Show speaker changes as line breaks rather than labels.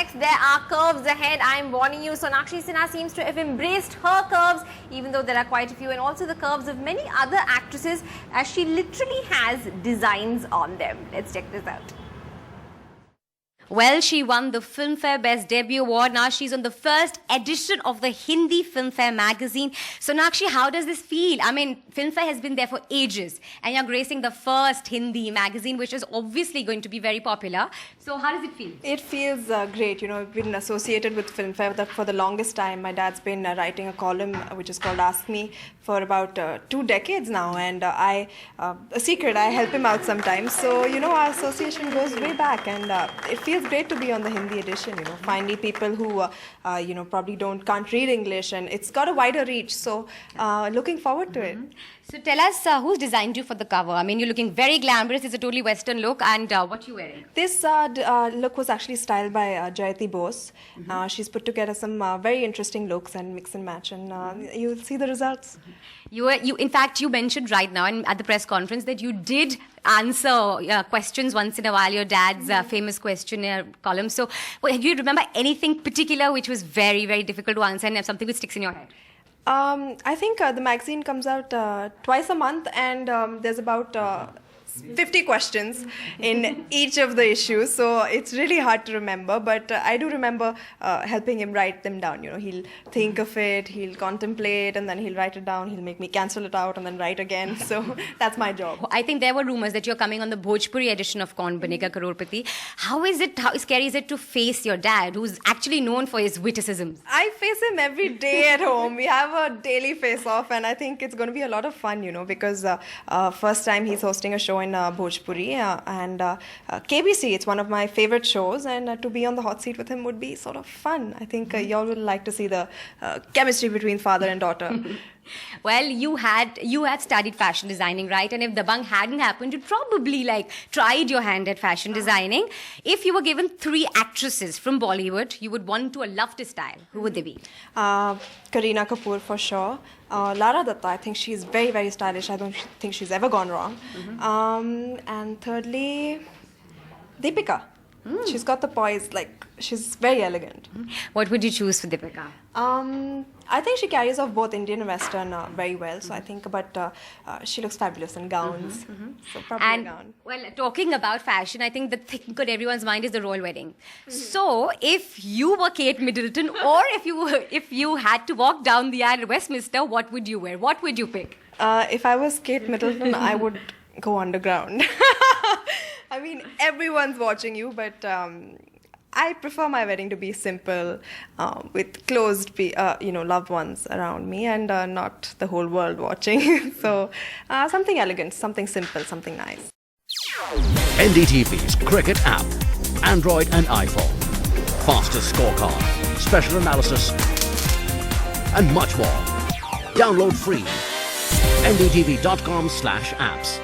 next. There are curves ahead. I'm warning you. Sonakshi Sinha seems to have embraced her curves, even though there are quite a few, and also the curves of many other actresses, as she literally has designs on them. Let's check this out. Well, she won the Filmfare Best Debut Award. Now she's on the first edition of the Hindi Filmfare magazine. Sonakshi, how does this feel? I mean, Filmfare has been there for ages, and you're gracing the first Hindi magazine, which is obviously going to be very popular. So how does it feel?
It feels great. You know, I've been associated with Filmfare for the longest time. My dad's been writing a column which is called Ask Me for about 2 decades now, and a secret, I help him out sometimes. So, you know, our association goes way back, and it feels great to be on the Hindi edition. You know, finally people who you know, probably can't read English, and it's got a wider reach. So looking forward to it.
So tell us, who's designed you for the cover? I mean, you're looking very glamorous. It's a totally Western look. And what are you wearing?
This look was actually styled by Jayati Bose. She's put together some very interesting looks and mix and match, and you'll see the results.
In fact, you mentioned right now at the press conference that you did answer questions once in a while, your dad's famous questionnaire column. So do you remember anything particular which was very, very difficult to answer and something which sticks in your head?
I think the magazine comes out twice a month, and there's about 50 questions in each of the issues, so it's really hard to remember, but I do remember helping him write them down. You know, he'll think of it, he'll contemplate, and then he'll write it down. He'll make me cancel it out and then write again. So that's my job.
I think there were rumors that you're coming on the Bhojpuri edition of Kaun Banega Crorepati. How scary is it to face your dad, who's actually known for his witticisms?
I face him every day at home. We have a daily face-off, and I think it's going to be a lot of fun, you know, because first time he's hosting a show in Bhojpuri, and KBC, it's one of my favorite shows, and to be on the hot seat with him would be sort of fun. I think y'all would like to see the chemistry between father and daughter.
Well, you had studied fashion designing, right? And if Dabangg hadn't happened, you'd probably tried your hand at fashion designing. If you were given 3 actresses from Bollywood you would want to love to style, who would they be?
Kareena Kapoor for sure. Lara Dutta, I think she's very, very stylish. I don't think she's ever gone wrong. And thirdly, Deepika. She's got the poise, she's very elegant.
What would you choose for Deepika?
I think she carries off both Indian and Western very well. So I think, but she looks fabulous in gowns. So probably a gown.
Well, talking about fashion, I think the thing on everyone's mind is the royal wedding. So if you were Kate Middleton, or if you had to walk down the aisle at Westminster, what would you wear? What would you pick?
If I was Kate Middleton, I would go underground. I mean, everyone's watching you, but I prefer my wedding to be simple, with closed, loved ones around me, and not the whole world watching. So, something elegant, something simple, something nice.
NDTV's cricket app, Android and iPhone, fastest scorecard, special analysis, and much more. Download free. ndtv.com/apps.